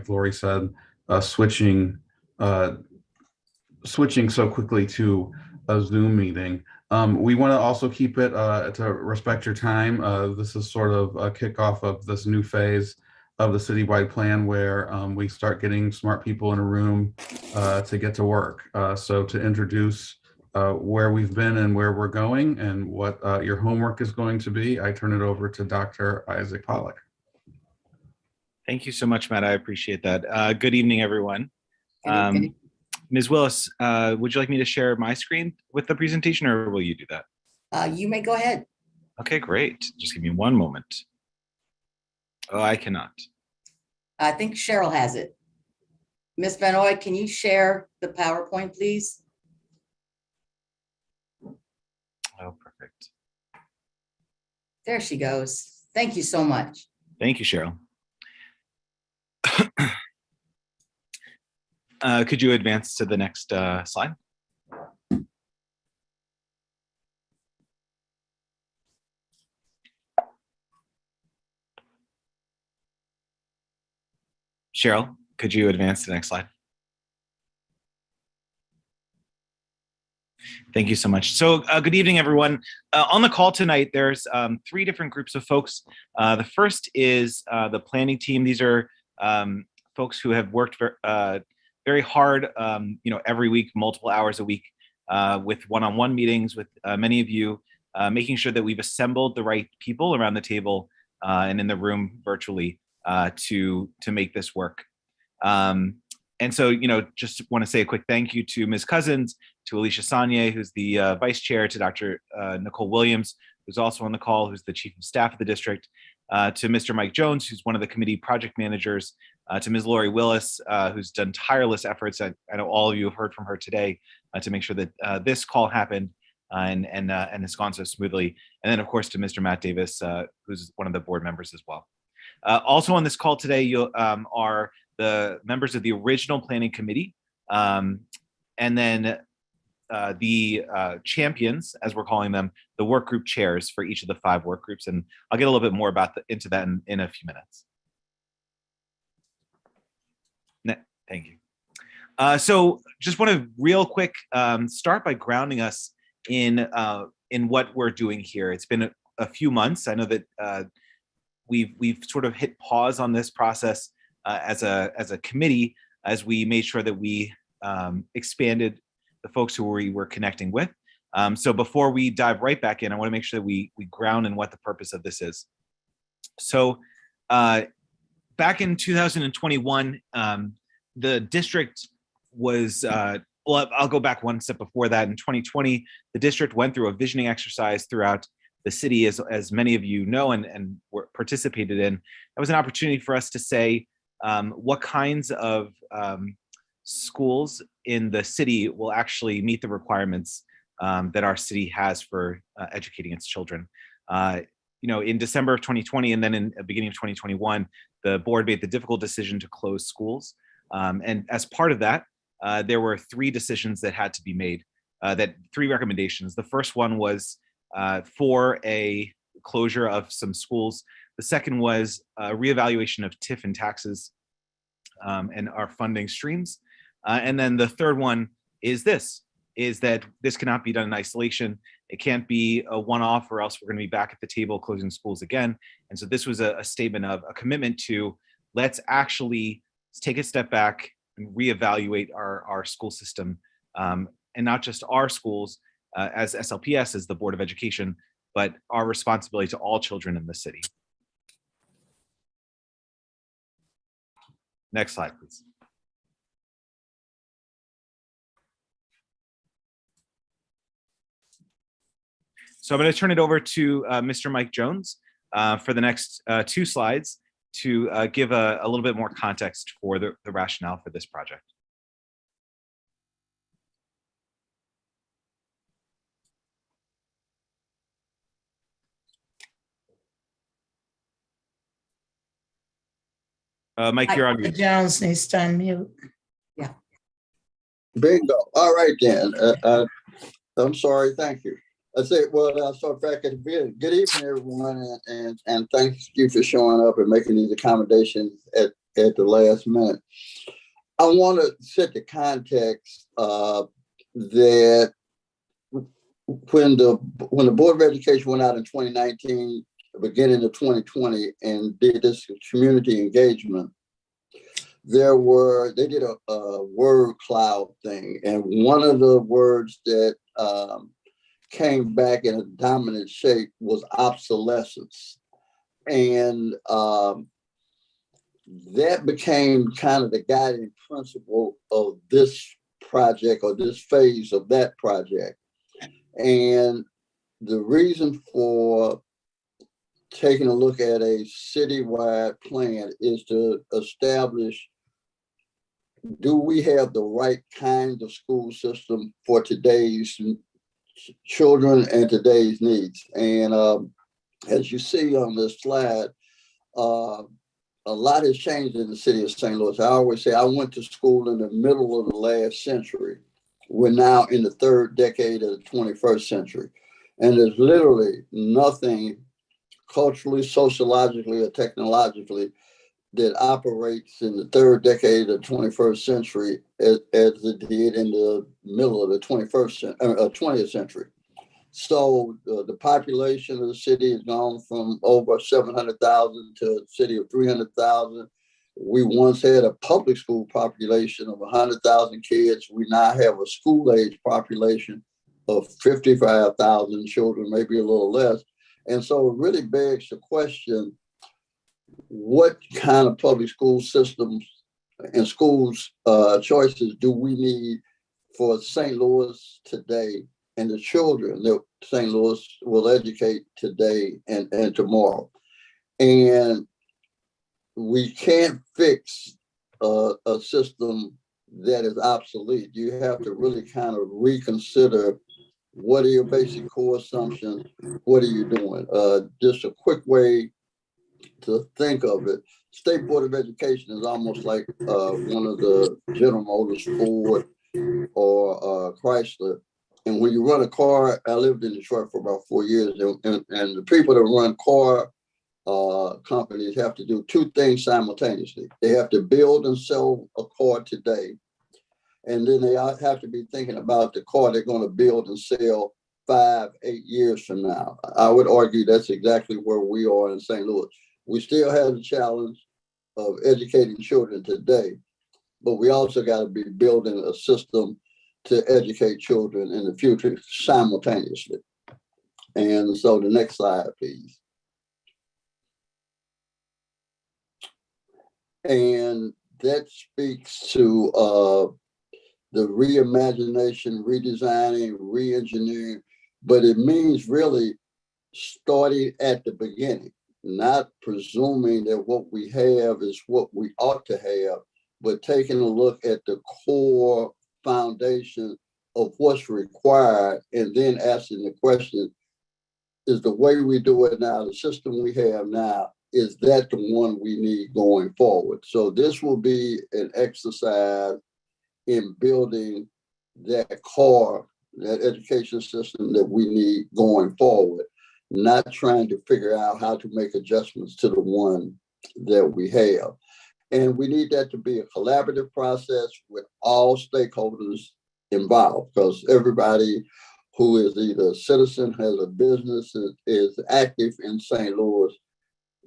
like Lori said, switching so quickly to a Zoom meeting. We want to also keep it to respect your time. This is sort of a kickoff of this new phase of the citywide plan where we start getting smart people in a room to get to work. So to introduce where we've been and where we're going and what your homework is going to be, I turn it over to Dr. Isaac Pollock. Thank you so much, Matt. I appreciate that. Good evening, everyone. Ms. Willis, would you like me to share my screen with the presentation, or will you do that? You may go ahead. Okay, great. Just give me one moment. Oh, I cannot. I think Cheryl has it. Ms. Van Oy, can you share the PowerPoint, please? Oh, perfect. There she goes. Thank you so much. Thank you, Cheryl. Could you advance to the next slide? Cheryl, could you advance to the next slide? Thank you so much. So good evening, everyone. On the call tonight, there's 3 different groups of folks. The first is the planning team. These are folks who have worked very hard, every week, multiple hours a week, with one-on-one meetings with many of you, making sure that we've assembled the right people around the table and in the room virtually to make this work. And so, just want to say a quick thank you to Ms. Cousins, to Alicia Sanye, who's the vice chair, to Dr. Nicole Williams, who's also on the call, who's the chief of staff of the district, to Mr. Mike Jones, who's one of the committee project managers, to Ms. Lori Willis, who's done tireless efforts. I know all of you have heard from her today to make sure that this call happened and has gone so smoothly. And then, of course, to Mr. Matt Davis, who's one of the board members as well. Also on this call today are the members of the original planning committee, and then the champions, as we're calling them, the work group chairs for each of the 5 work groups. And I'll get a little bit more into that in a few minutes. Thank you. So just want to real quick start by grounding us in what we're doing here. It's been a few months. I know that we've sort of hit pause on this process as a committee as we made sure that we expanded the folks who we were connecting with. So before we dive right back in, I want to make sure that we ground in what the purpose of this is. So back in 2021, the district was, well, I'll go back one step before that. In 2020, the district went through a visioning exercise throughout the city, as many of you know and were participated in. That was an opportunity for us to say what kinds of schools in the city will actually meet the requirements that our city has for educating its children. In December of 2020 and then in the beginning of 2021, the board made the difficult decision to close schools. And as part of that, there were 3 decisions that had to be made, 3 recommendations. The first one was for a closure of some schools. The second was a reevaluation of TIF and taxes and our funding streams. And then the third one is that this cannot be done in isolation. It can't be a one-off, or else we're going to be back at the table closing schools again. And so this was a statement of a commitment to let's actually take a step back and reevaluate our school system, and not just our schools as SLPS, as the Board of Education, but our responsibility to all children in the city. Next slide, please. So I'm going to turn it over to Mr. Mike Jones for the next 2 slides to give a little bit more context for the rationale for this project. Mike, you're on mute. Jones needs to unmute. Yeah. Bingo. All right, then. I'm sorry. Thank you. I say, well, so back at the beginning. Good evening, everyone, and thank you for showing up and making these accommodations at the last minute. I want to set the context that when the Board of Education went out in 2019, beginning of 2020, and did this community engagement, they did a word cloud thing, and one of the words that came back in a dominant shape was obsolescence, and that became kind of the guiding principle of this project, or this phase of that project. And the reason for taking a look at a citywide plan is to establish, do we have the right kind of school system for today's children and today's needs? And as you see on this slide, a lot has changed in the city of St. Louis. I always say I went to school in the middle of the last century. We're now in the third decade of the 21st century. And there's literally nothing culturally, sociologically, or technologically that operates in the third decade of the 21st century as it did in the middle of the 20th century. So the population of the city has gone from over 700,000 to a city of 300,000. We once had a public school population of 100,000 kids. We now have a school-age population of 55,000 children, maybe a little less. And so it really begs the question, what kind of public school systems and schools choices do we need for St. Louis today and the children that St. Louis will educate today and tomorrow? And we can't fix a system that is obsolete. You have to really kind of reconsider, what are your basic core assumptions? What are you doing? Just a quick way to think of it. State Board of Education is almost like one of the General Motors, Ford, or Chrysler. And when you run a car, I lived in Detroit for about 4 years, and the people that run car companies have to do two things simultaneously. They have to build and sell a car today, and then they have to be thinking about the car they're going to build and sell 5-8 years from now. I would argue that's exactly where we are in St. Louis. We still have the challenge of educating children today, but we also got to be building a system to educate children in the future simultaneously. And so the next slide, please. And that speaks to the reimagination, redesigning, re-engineering, but it means really starting at the beginning, not presuming that what we have is what we ought to have, but taking a look at the core foundation of what's required, and then asking the question, is the way we do it now, the system we have now, is that the one we need going forward? So this will be an exercise in building that core, that education system that we need going forward, not trying to figure out how to make adjustments to the one that we have. And we need that to be a collaborative process with all stakeholders involved, because everybody who is either a citizen, has a business, is active in St. Louis,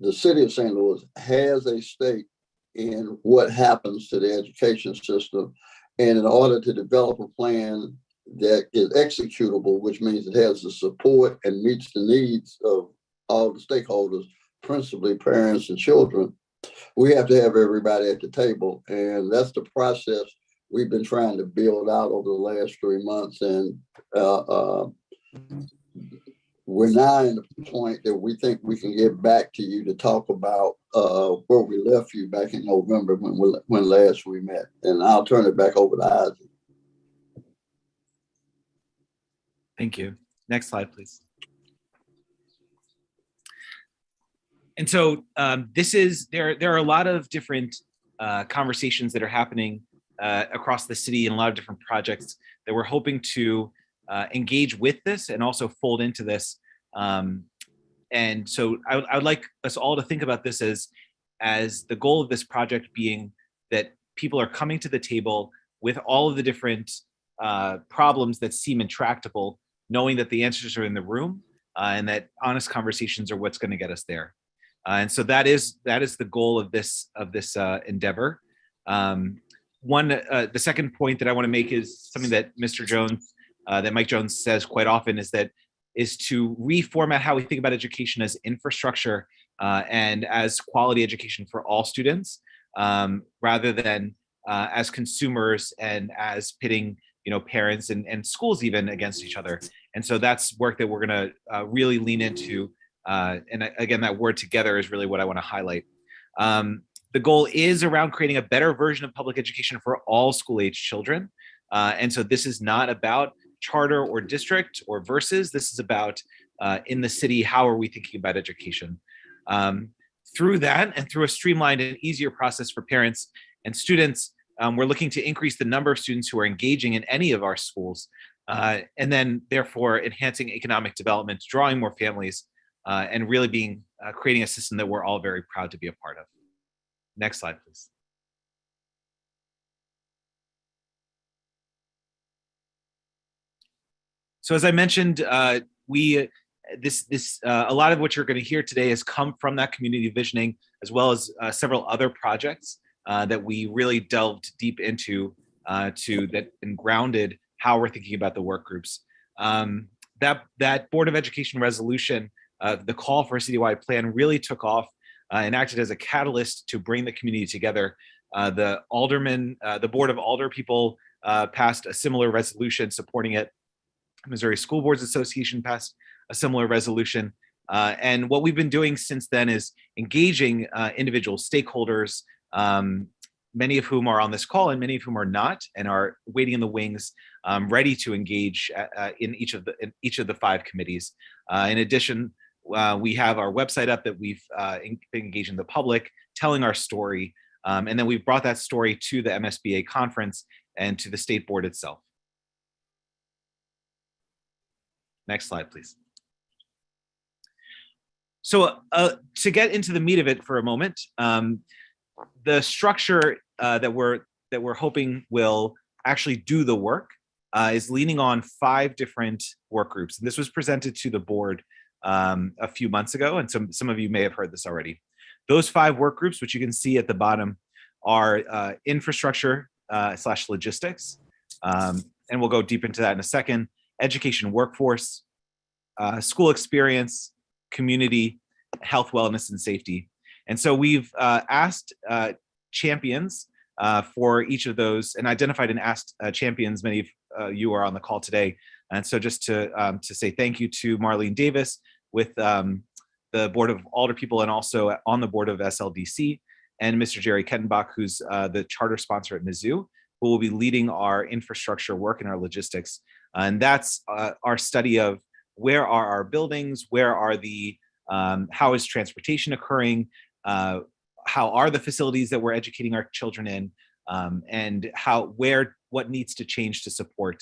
the city of St. Louis has a stake in what happens to the education system. And in order to develop a plan that is executable, which means it has the support and meets the needs of all the stakeholders, principally parents and children, we have to have everybody at the table. And that's the process we've been trying to build out over the last 3 months. And we're now in the point that we think we can get back to you to talk about where we left you back in November when last we met. And I'll turn it back over to Isaac. Thank you. Next slide, please. And so there are a lot of different conversations that are happening across the city, and a lot of different projects that we're hoping to engage with this and also fold into this. And so I would like us all to think about this as as the goal of this project being that people are coming to the table with all of the different problems that seem intractable, knowing that the answers are in the room, and that honest conversations are what's going to get us there. And so that is the goal of this endeavor. The second point that I want to make is something that Mr. Jones, that Mike Jones says quite often, is to reformat how we think about education as infrastructure and as quality education for all students, rather than as consumers and as pitting parents and schools even against each other. And so that's work that we're going to really lean into. And again, that word together is really what I want to highlight. The goal is around creating a better version of public education for all school-age children. And so this is not about charter or district or versus. This is about in the city, how are we thinking about education? Through that and through a streamlined and easier process for parents and students, we're looking to increase the number of students who are engaging in any of our schools, and then therefore enhancing economic development, drawing more families, and really creating a system that we're all very proud to be a part of. Next slide, please. So as I mentioned, a lot of what you're going to hear today has come from that community visioning, as well as several other projects that we really delved deep into and grounded how we're thinking about the work groups. That Board of Education resolution, the call for a citywide plan, really took off and acted as a catalyst to bring the community together. The Board of Alder people passed a similar resolution supporting it. Missouri School Boards Association passed a similar resolution. And what we've been doing since then is engaging individual stakeholders, many of whom are on this call and many of whom are not, and are waiting in the wings, ready to engage in each of the 5 committees. In addition, we have our website up that we've been engaging the public, telling our story, and then we've brought that story to the MSBA conference and to the state board itself. Next slide, please. So to get into the meat of it for a moment, the structure that we're hoping will actually do the work is leaning on 5 different work groups. And this was presented to the board a few months ago, and some of you may have heard this already. Those 5 work groups, which you can see at the bottom, are infrastructure / logistics, and we'll go deep into that in a second. Education workforce, school experience, community, health, wellness, and safety. And so we've asked champions for each of those, and identified and asked champions. Many of you are on the call today. And so just to say thank you to Marlene Davis with the Board of Alder people, and also on the board of SLDC, and Mr. Jerry Kettenbach, who's the charter sponsor at Mizzou, who will be leading our infrastructure work and our logistics. And that's our study of where are our buildings, where are how is transportation occurring, how are the facilities that we're educating our children in, and what needs to change to support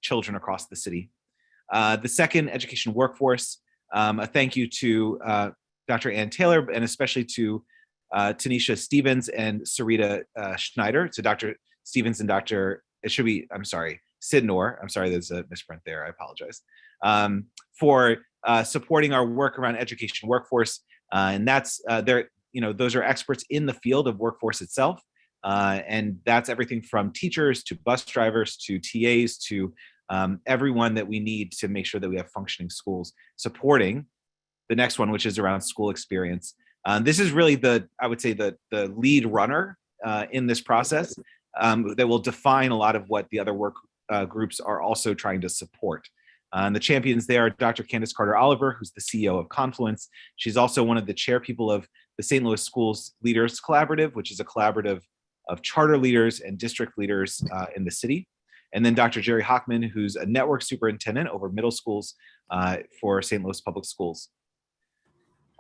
children across the city. The second, education workforce, a thank you to Dr. Ann Taylor, and especially to Tanisha Stevens and Sarita Schneider, to Dr. Stevens and Sidnor, I'm sorry, there's a misprint there, I apologize, for supporting our work around education workforce. And that's, those are experts in the field of workforce itself. And that's everything from teachers to bus drivers to TAs to everyone that we need to make sure that we have functioning schools, supporting the next one, which is around school experience. This is really I would say the lead runner in this process that will define a lot of what the other work groups are also trying to support. And the champions there are Dr. Candace Carter-Oliver, who's the CEO of Confluence. She's also one of the chair people of the St. Louis Schools Leaders Collaborative, which is a collaborative of charter leaders and district leaders in the city. And then Dr. Jerry Hockman, who's a network superintendent over middle schools for St. Louis Public Schools.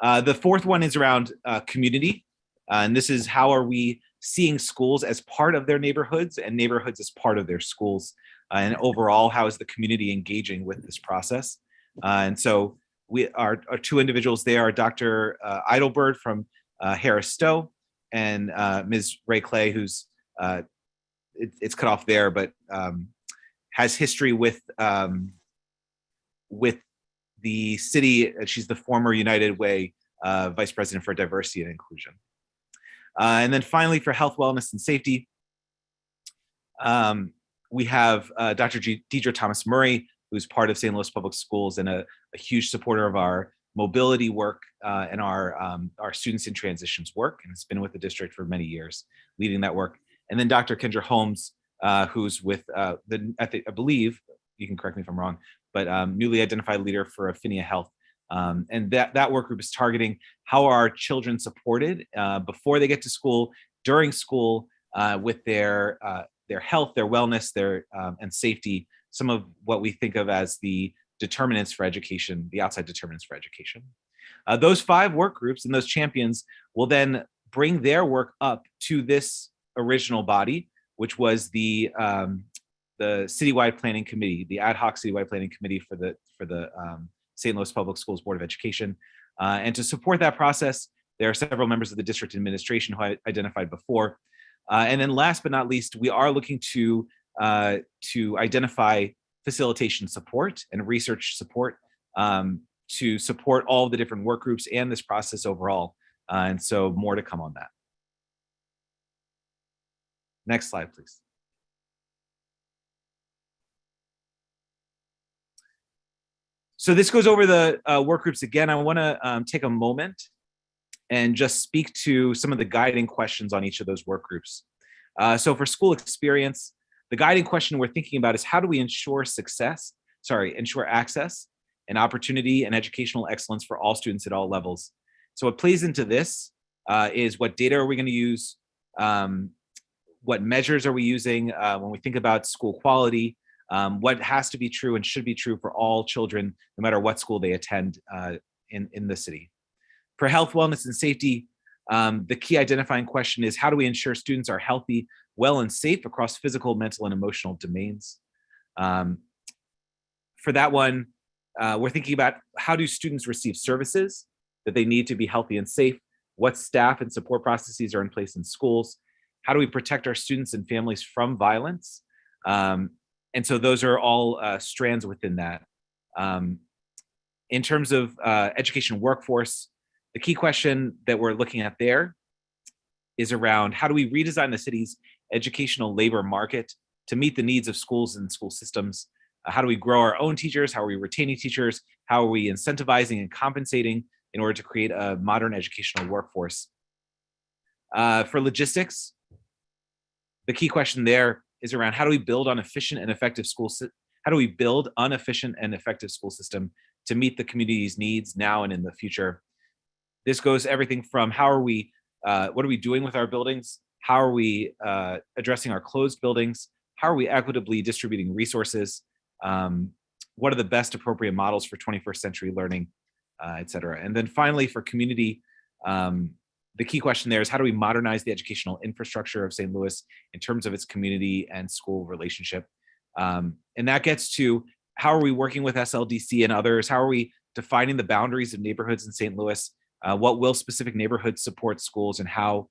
The fourth one is around community. And this is how are we seeing schools as part of their neighborhoods and neighborhoods as part of their schools. And overall, how is the community engaging with this process? And so our 2 individuals there are Dr. Eidelberg from Harris Stowe, and Ms. Ray Clay, who's it's cut off there, but has history with the city. She's the former United Way Vice President for Diversity and Inclusion. And then finally, for health, wellness, and safety, we have Dr. Deidre Thomas Murray, who's part of St. Louis Public Schools and a huge supporter of our mobility work and our students in transitions work, and has been with the district for many years, leading that work. And then Dr. Kendra Holmes, who's with I believe, you can correct me if I'm wrong, but newly identified leader for Affinia Health. And that work group is targeting how are children supported before they get to school, during school, with their health, their wellness, and safety, some of what we think of as the determinants for education, the outside determinants for education. Those 5 work groups and those champions will then bring their work up to this original body, which was the Citywide Planning Committee, the ad hoc Citywide Planning Committee for the St. Louis Public Schools Board of Education. And to support that process, there are several members of the district administration who I identified before. And then last but not least, we are looking to identify facilitation support and research support to support all the different work groups and this process overall. And so more to come on that. Next slide, please. So this goes over the work groups again. I want to take a moment and just speak to some of the guiding questions on each of those work groups. So for school experience, the guiding question we're thinking about is how do we ensure access and opportunity and educational excellence for all students at all levels. So what plays into this is what data are we going to use? What measures are we using when we think about school quality? What has to be true and should be true for all children, no matter what school they attend in the city. For health, wellness, and safety, the key identifying question is how do we ensure students are healthy, well, and safe across physical, mental, and emotional domains? For that one, we're thinking about how do students receive services that they need to be healthy and safe? What staff and support processes are in place in schools? How do we protect our students and families from violence? And so those are all strands within that. In terms of education workforce, the key question that we're looking at there is around how do we redesign the city's educational labor market to meet the needs of schools and school systems? How do we grow our own teachers? How are we retaining teachers? How are we incentivizing and compensating in order to create a modern educational workforce? For logistics, the key question there is around how do we build on efficient and effective how do we build an efficient and effective school system to meet the community's needs now and in the future? This goes everything from how are we, what are we doing with our buildings? How are we addressing our closed buildings? How are we equitably distributing resources? What are the best appropriate models for 21st century learning, et cetera? And then finally, for community, the key question there is how do we modernize the educational infrastructure of St. Louis in terms of its community and school relationship? And that gets to how are we working with SLDC and others? How are we defining the boundaries of neighborhoods in St. Louis? What will specific neighborhoods support schools, and how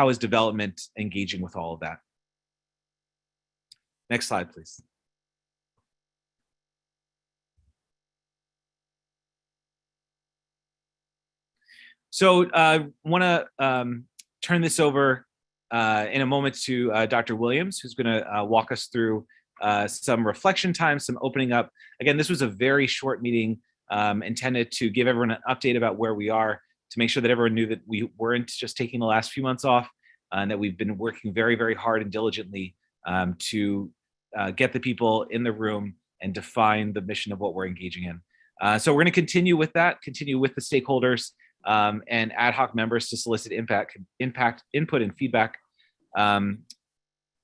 is development engaging with all of that? Next slide, please. So I want to turn this over in a moment to Dr. Williams, who's going to walk us through some reflection time, some opening up. Again, this was a very short meeting intended to give everyone an update about where we are, to make sure that everyone knew that we weren't just taking the last few months off, and that we've been working very, very hard and diligently to get the people in the room and define the mission of what we're engaging in. So we're going to continue with that, continue with the stakeholders and ad hoc members to solicit input, and feedback.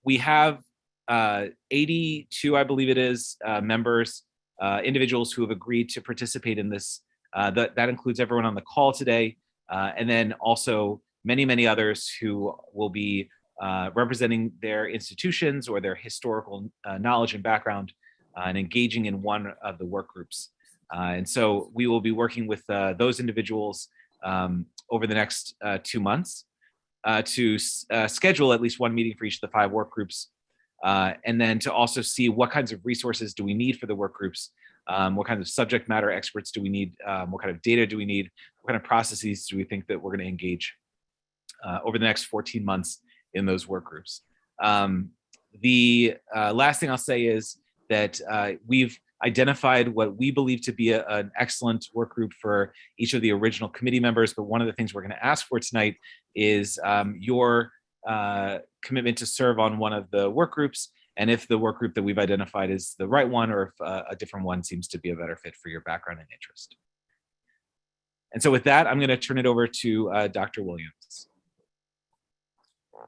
We have 82, I believe it is, members, individuals who have agreed to participate in this. That includes everyone on the call today, and then also many, many others who will be representing their institutions or their historical knowledge and background and engaging in one of the work groups. And so we will be working with those individuals over the next 2 months to schedule at least one meeting for each of the 5 work groups, and then to also see what kinds of resources do we need for the work groups, what kinds of subject matter experts do we need, what kind of data do we need, what kind of processes do we think that we're going to engage over the next 14 months in those work groups. The last thing I'll say is that we've identified what we believe to be an excellent work group for each of the original committee members. But one of the things we're going to ask for tonight is your commitment to serve on one of the work groups. And if the work group that we've identified is the right one, or if a different one seems to be a better fit for your background and interest. And so with that, I'm going to turn it over to Dr. Williams.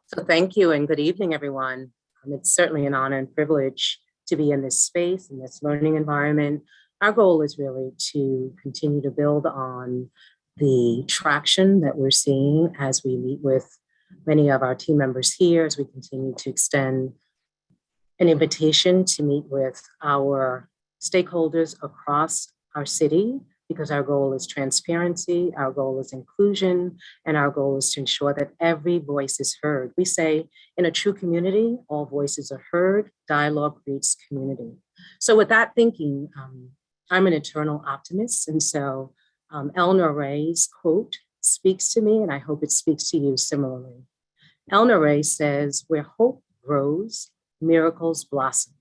So thank you and good evening, everyone. It's certainly an honor and privilege to be in this space, in this learning environment. Our goal is really to continue to build on the traction that we're seeing as we meet with many of our team members here, as we continue to extend an invitation to meet with our stakeholders across our city, because our goal is transparency, our goal is inclusion, and our goal is to ensure that every voice is heard. We say in a true community, all voices are heard, dialogue creates community. So with that thinking, I'm an eternal optimist. And so Eleanor Ray's quote speaks to me, and I hope it speaks to you similarly. Eleanor Ray says, where hope grows, miracles blossom.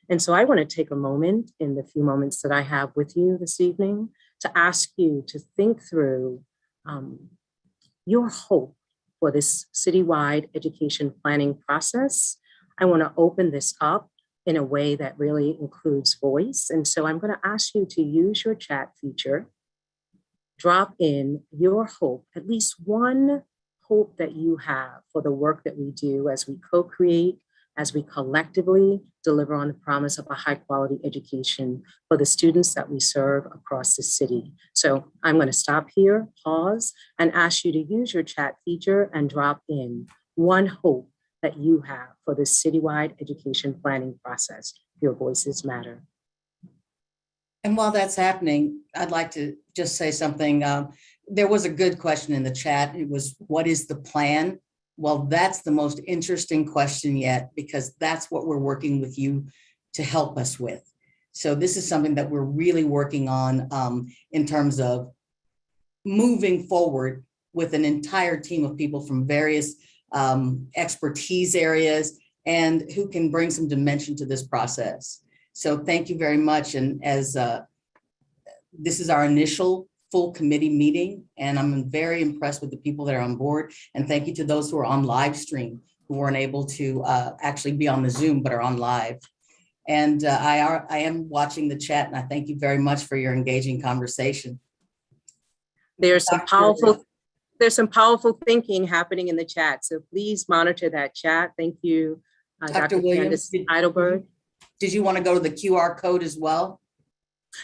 And so I want to take a moment in the few moments that I have with you this evening to ask you to think through your hope for this citywide education planning process. I want to open this up in a way that really includes voice. And so I'm going to ask you to use your chat feature, drop in your hope, at least one hope that you have for the work that we do as we co-create, as we collectively deliver on the promise of a high quality education for the students that we serve across the city. So I'm going to stop here, pause, and ask you to use your chat feature and drop in one hope that you have for the citywide education planning process. Your voices matter. And while that's happening, I'd like to just say something. There was a good question in the chat. It was, what is the plan? Well, that's the most interesting question yet, because that's what we're working with you to help us with. So this is something that we're really working on in terms of moving forward with an entire team of people from various expertise areas and who can bring some dimension to this process. So thank you very much. And as this is our initial full committee meeting, and I'm very impressed with the people that are on board. And thank you to those who are on live stream, who weren't able to actually be on the Zoom, but are on live. And I am watching the chat, and I thank you very much for your engaging conversation. There's some powerful thinking happening in the chat. So please monitor that chat. Thank you, Dr. Williams, Candace Heidelberg. Did you want to go to the QR code as well?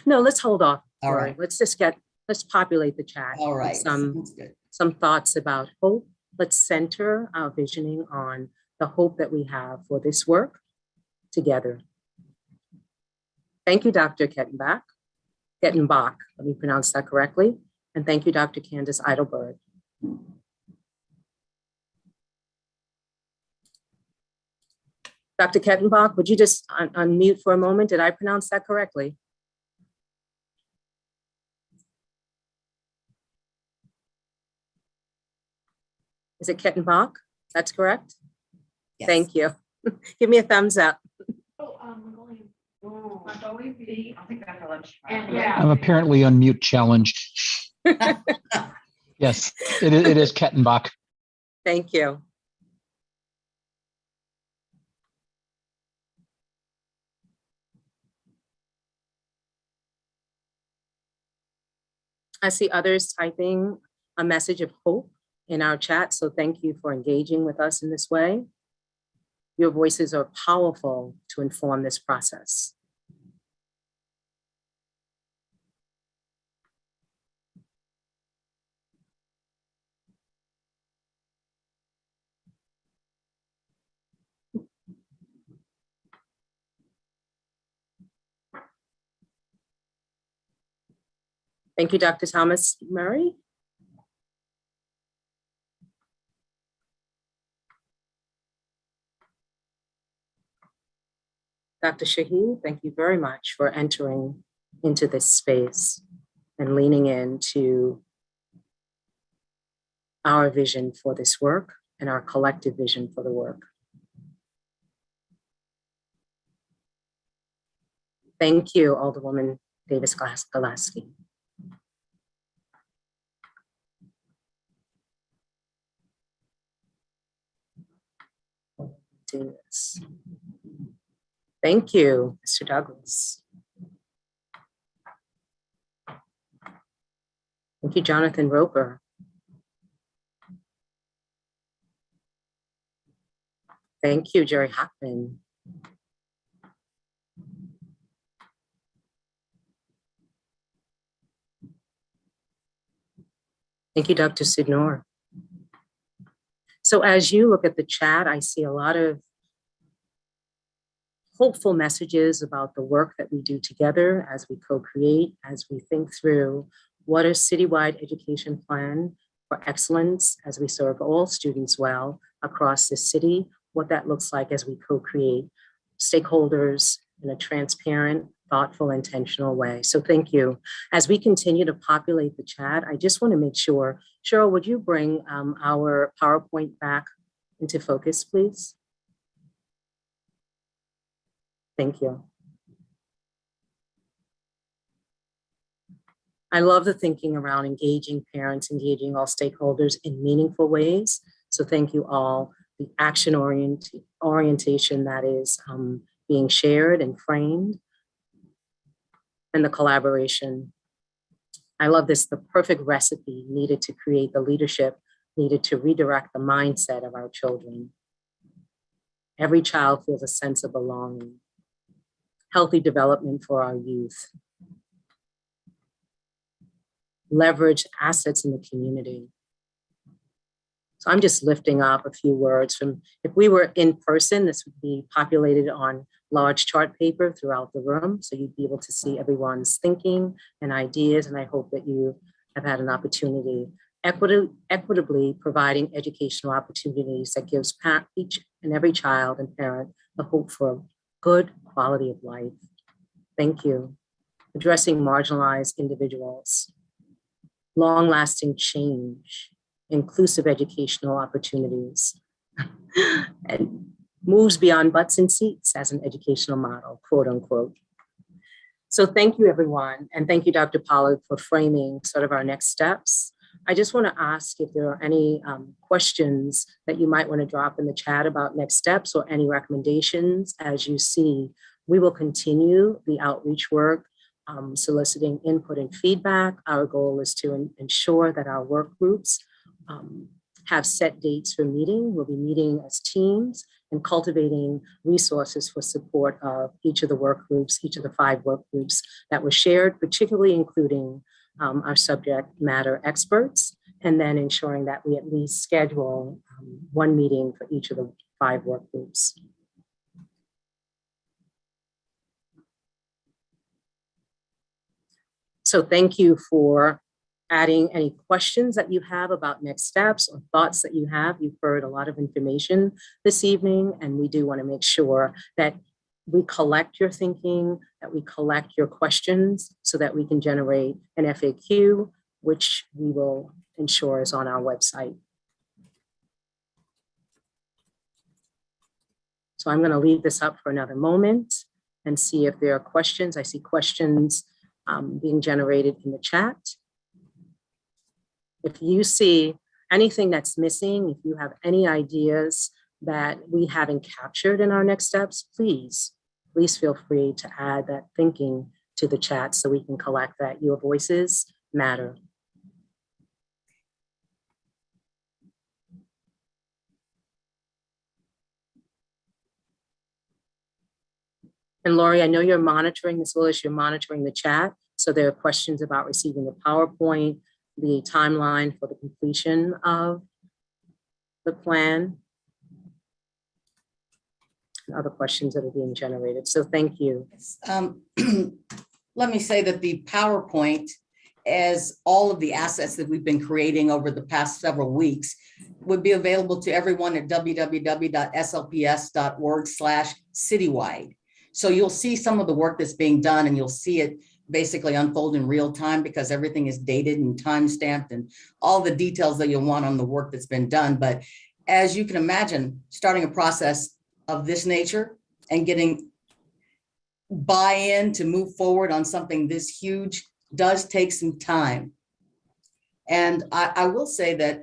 No, let's hold off. All right. Let's populate the chat. All right. Some thoughts about hope. Let's center our visioning on the hope that we have for this work together. Thank you, Dr. Kettenbach. Let me pronounce that correctly. And thank you, Dr. Candace Heidelberg. Dr. Kettenbach, would you just unmute for a moment? Did I pronounce that correctly? Is it Kettenbach? That's correct? Yes. Thank you. Give me a thumbs up. I'm apparently unmute challenged. Yes, it is Kettenbach. Thank you. I see others typing a message of hope in our chat, so thank you for engaging with us in this way. Your voices are powerful to inform this process. Thank you, Dr. Thomas Murray. Dr. Shahid, thank you very much for entering into this space and leaning into our vision for this work and our collective vision for the work. Thank you, Alderwoman Davis-Galaski. Davis. Thank you, Mr. Douglas. Thank you, Jonathan Roper. Thank you, Jerry Hockman. Thank you, Dr. Sidnor. So as you look at the chat, I see a lot of hopeful messages about the work that we do together as we co-create, as we think through what a citywide education plan for excellence as we serve all students well across the city, what that looks like as we co-create stakeholders in a transparent, thoughtful, intentional way. So thank you. As we continue to populate the chat, I just want to make sure, Cheryl, would you bring our PowerPoint back into focus, please? Thank you. I love the thinking around engaging parents, engaging all stakeholders in meaningful ways. So thank you all. The action orientation that is being shared and framed, and the collaboration. I love this, the perfect recipe needed to create the leadership needed to redirect the mindset of our children. Every child feels a sense of belonging. Healthy development for our youth. Leverage assets in the community. So I'm just lifting up a few words from, if we were in person, this would be populated on large chart paper throughout the room. So you'd be able to see everyone's thinking and ideas. And I hope that you have had an opportunity, equitably providing educational opportunities that gives each and every child and parent the hope for a good quality of life. Thank you. Addressing marginalized individuals, long-lasting change, inclusive educational opportunities, and moves beyond butts and seats as an educational model, quote unquote. So thank you, everyone. And thank you, Dr. Pollard, for framing sort of our next steps. I just want to ask if there are any questions that you might want to drop in the chat about next steps or any recommendations. As you see, we will continue the outreach work, soliciting input and feedback. Our goal is to ensure that our work groups have set dates for meeting. We'll be meeting as teams and cultivating resources for support of each of the work groups, each of the 5 work groups that were shared, particularly including our subject matter experts, and then ensuring that we at least schedule one meeting for each of the 5 work groups. So thank you for adding any questions that you have about next steps or thoughts that you have. You've heard a lot of information this evening, and we do want to make sure that we collect your thinking, that we collect your questions so that we can generate an FAQ, which we will ensure is on our website. So I'm going to leave this up for another moment and see if there are questions. I see questions being generated in the chat. If you see anything that's missing, if you have any ideas that we haven't captured in our next steps, please feel free to add that thinking to the chat so we can collect that. Your voices matter. And Lori, I know you're monitoring, Ms. Willis, you're monitoring the chat. So there are questions about receiving the PowerPoint, the timeline for the completion of the plan, and other questions that are being generated. So thank you. Let me say that the PowerPoint, as all of the assets that we've been creating over the past several weeks, would be available to everyone at www.slps.org/citywide. So you'll see some of the work that's being done, and you'll see it basically unfold in real time because everything is dated and time stamped and all the details that you'll want on the work that's been done. But as you can imagine, starting a process of this nature and getting buy-in to move forward on something this huge does take some time. And I will say that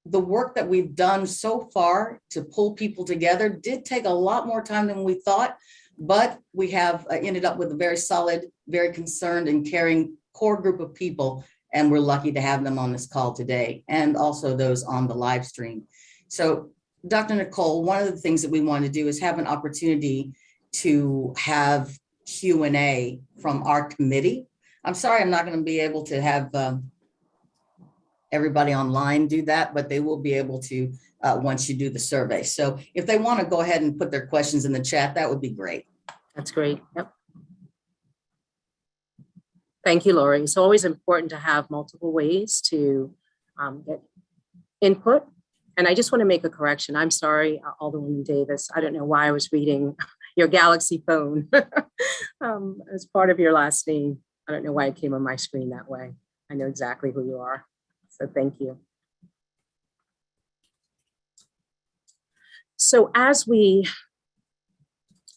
the work that we've done so far to pull people together did take a lot more time than we thought, but we have ended up with a very solid, very concerned and caring core group of people. And we're lucky to have them on this call today, and also those on the live stream. So Dr. Nicole, one of the things that we want to do is have an opportunity to have Q&A from our committee. I'm sorry, I'm not going to be able to have everybody online do that, but they will be able to once you do the survey. So if they want to go ahead and put their questions in the chat, that would be great. That's great. Yep. Thank you, Lori. It's always important to have multiple ways to get input. And I just want to make a correction. I'm sorry, Alderwoman Davis. I don't know why I was reading your Galaxy phone as part of your last name. I don't know why it came on my screen that way. I know exactly who you are. So thank you. So as we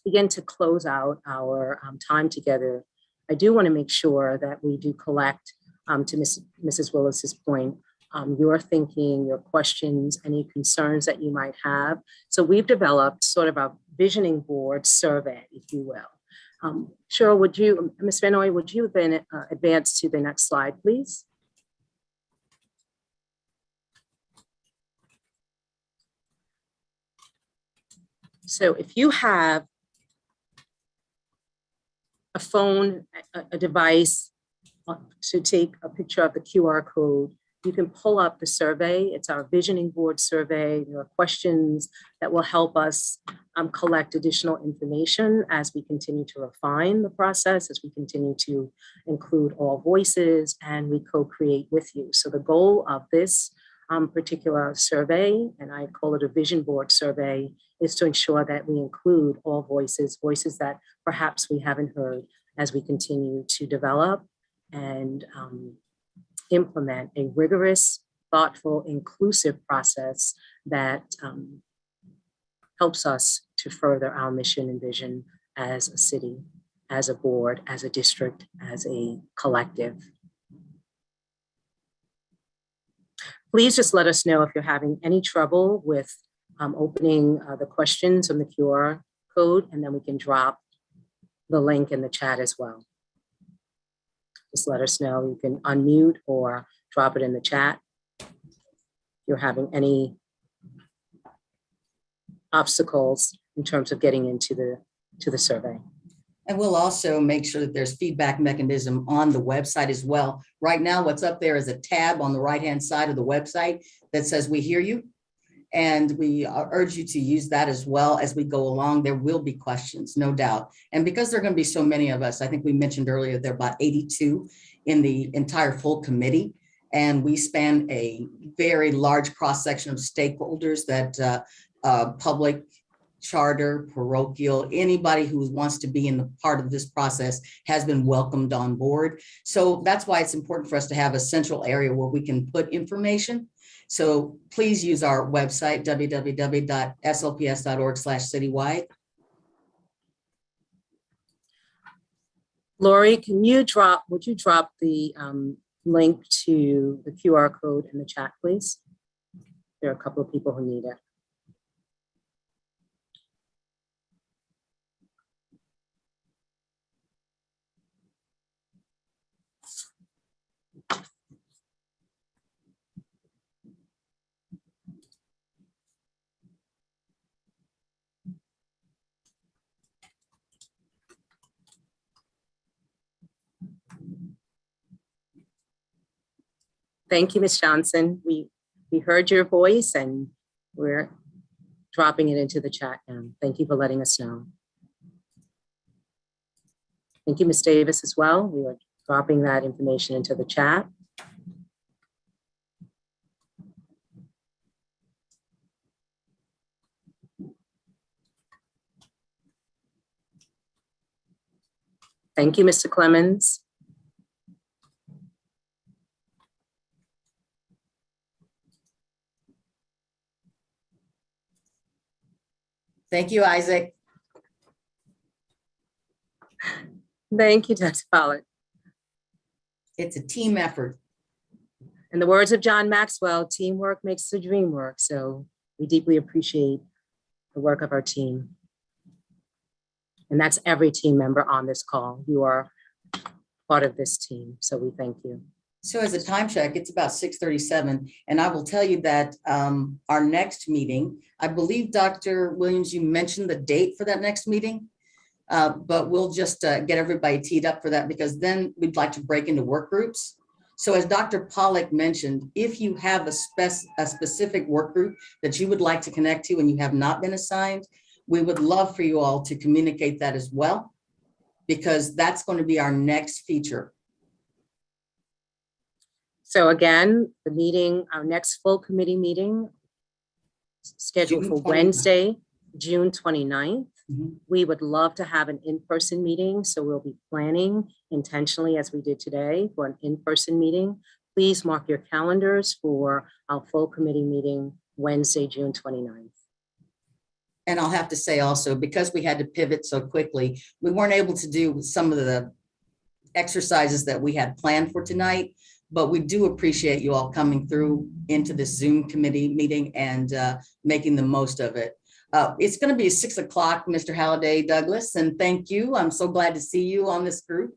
begin to close out our time together, I do want to make sure that we do collect, to Mrs. Willis's point, your thinking, your questions, any concerns that you might have. So we've developed sort of a visioning board survey, if you will. Cheryl, would you, Ms. Vanoy, would you then advance to the next slide, please? So if you have a phone, a device to take a picture of the QR code, you can pull up the survey. It's our visioning board survey. There are questions that will help us collect additional information as we continue to refine the process, as we continue to include all voices, and we co-create with you. So the goal of this particular survey, and I call it a vision board survey, is to ensure that we include all voices, voices that perhaps we haven't heard, as we continue to develop and implement a rigorous, thoughtful, inclusive process that helps us to further our mission and vision as a city, as a board, as a district, as a collective. Please just let us know if you're having any trouble with opening the questions on the QR code, and then we can drop the link in the chat as well. Just let us know. You can unmute or drop it in the chat if you're having any obstacles in terms of getting into the survey. And we'll also make sure that there's feedback mechanism on the website as well. Right now, what's up there is a tab on the right-hand side of the website that says, "We hear you." And we urge you to use that as well as we go along. There will be questions, no doubt. And because there are going to be so many of us, I think we mentioned earlier, there are about 82 in the entire full committee. And we span a very large cross-section of stakeholders that public, charter, parochial, anybody who wants to be in the part of this process has been welcomed on board. So that's why it's important for us to have a central area where we can put information. So please use our website, www.slps.org/citywide. Lori, would you drop the link to the QR code in the chat, please? There are a couple of people who need it. Thank you, Ms. Johnson. We heard your voice and we're dropping it into the chat now. Thank you for letting us know. Thank you, Ms. Davis, as well. We are dropping that information into the chat. Thank you, Mr. Clemens. Thank you, Isaac. Thank you, Dr. Pollard. It's a team effort. In the words of John Maxwell, teamwork makes the dream work. So we deeply appreciate the work of our team. And that's every team member on this call. You are part of this team. So we thank you. So as a time check, it's about 6:37, and I will tell you that our next meeting, I believe, Dr. Williams, you mentioned the date for that next meeting, but we'll just get everybody teed up for that, because then we'd like to break into work groups. So as Dr. Pollack mentioned, if you have a specific work group that you would like to connect to and you have not been assigned, we would love for you all to communicate that as well, because that's going to be our next feature. So again, the meeting, our next full committee meeting scheduled June for 29th. Wednesday, June 29th. Mhm. We would love to have an in-person meeting, so we'll be planning intentionally, as we did today, for an in-person meeting. Please mark your calendars for our full committee meeting Wednesday, June 29th. And I'll have to say also, because we had to pivot so quickly, we weren't able to do some of the exercises that we had planned for tonight, but we do appreciate you all coming through into this Zoom committee meeting and making the most of it. It's going to be 6 o'clock, Mr. Halliday Douglas, and thank you. I'm so glad to see you on this group.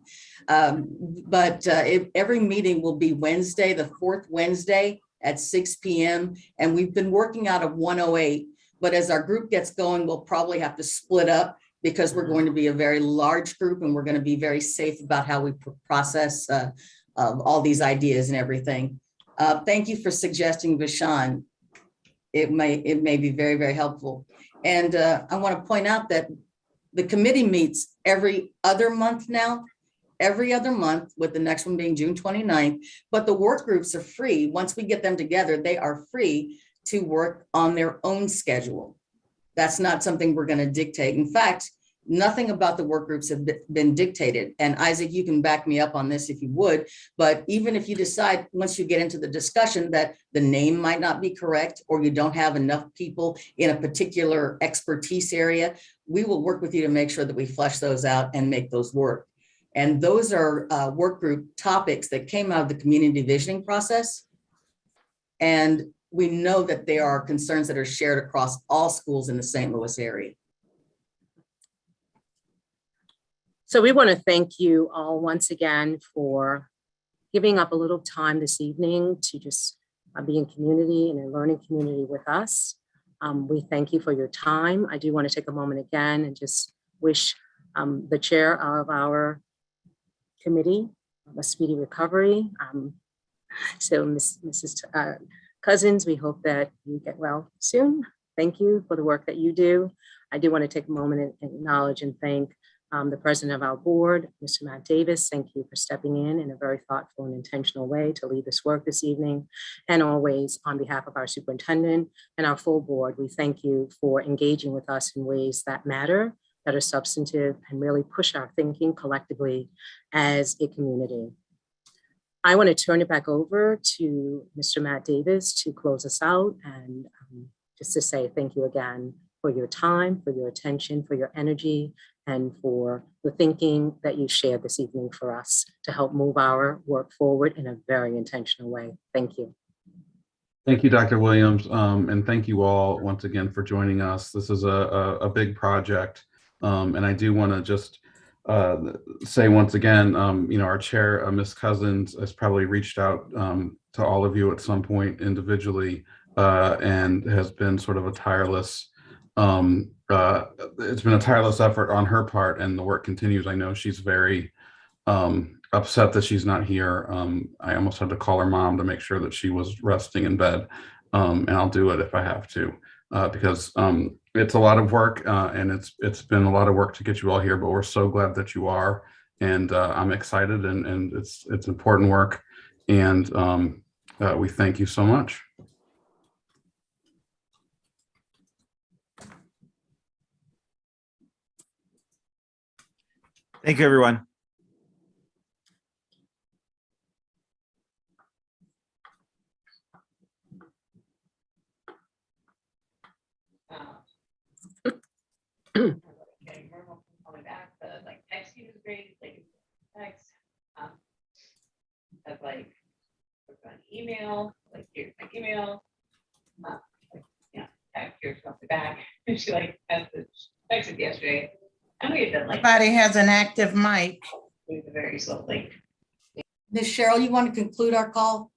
Every meeting will be Wednesday, the fourth Wednesday at 6 p.m. And we've been working out of 108, but as our group gets going, we'll probably have to split up, because we're going to be a very large group and we're going to be very safe about how we process all these ideas and everything. Thank you for suggesting Vishan. It may be very, very helpful. And I want to point out that the committee meets every other month now, every other month, with the next one being June 29th. But the work groups are free. Once we get them together, they are free to work on their own schedule. That's not something we're going to dictate. In fact, nothing about the work groups have been dictated. And Isaac, you can back me up on this if you would, but even if you decide, once you get into the discussion, that the name might not be correct, or you don't have enough people in a particular expertise area, we will work with you to make sure that we flesh those out and make those work. And those are work group topics that came out of the community visioning process. And we know that there are concerns that are shared across all schools in the St. Louis area. So we want to thank you all once again for giving up a little time this evening to just be in community and a learning community with us. We thank you for your time. I do want to take a moment again and just wish the chair of our committee a speedy recovery. So Mrs. Cousins, we hope that you get well soon. Thank you for the work that you do. I do want to take a moment and acknowledge and thank the president of our board, Mr. Matt Davis. Thank you for stepping in a very thoughtful and intentional way to lead this work this evening. And always, on behalf of our superintendent and our full board, we thank you for engaging with us in ways that matter, that are substantive, and really push our thinking collectively as a community. I want to turn it back over to Mr. Matt Davis to close us out, and just to say thank you again for your time, for your attention, for your energy, and for the thinking that you shared this evening for us to help move our work forward in a very intentional way. Thank you. Thank you, Dr. Williams, and thank you all once again for joining us. This is a big project, and I do want to just say once again, our chair, Ms. Cousins, has probably reached out to all of you at some point individually, and has been sort of a tireless, it's been a tireless effort on her part, and the work continues. I know she's very upset that she's not here. I almost had to call her mom to make sure that she was resting in bed, and I'll do it if I have to, because it's a lot of work, and it's been a lot of work to get you all here, but we're so glad that you are, and I'm excited, and it's important work, and we thank you so much. Thank you, everyone. great, like text, of like an email, like here's my email, like, you know, here's something back. And she like texted yesterday. And we had done like Everybody has an active mic. with a very slow link. Ms. Cheryl, you want to conclude our call?